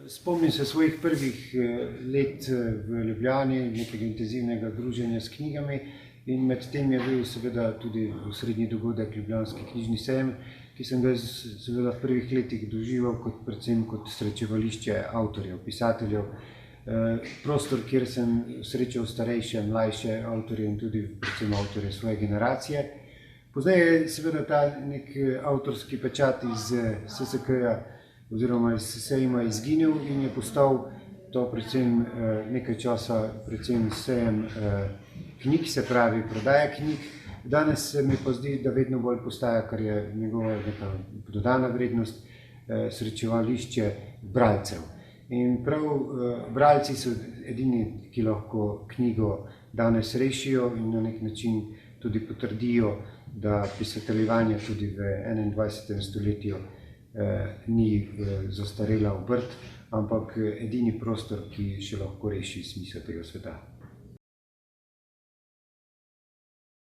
Spomnim se svojih prvih let v Ljubljani, nekega intenzivnega druženja s knjigami, in med tem je bil seveda tudi osrednji dogodek Ljubljanski knjižni sejem, ki sem ga seveda v prvih letih doživel predvsem kot srečevališče avtorjev, pisateljev. Prostor, kjer sem srečal starejše, mlajše avtorje in tudi predvsem avtorje svoje generacije. Pozdaj je seveda ta nek avtorski pečat iz SSK-ja oziroma iz sejma izginil in je postal to predvsem nekaj časa predvsem sejem knjig, se pravi prodaja knjig. Danes se mi pa zdi, da vedno bolj postaja, kar je njegova neka dodana vrednost, srečevališče bralcev. In prav bralci so edini, ki lahko knjigo danes rešijo in na nek način tudi potrdijo, da pisateljevanje tudi v 21. stoletju ni zastarela obrt, ampak edini prostor, ki še lahko reši smisel tega sveta.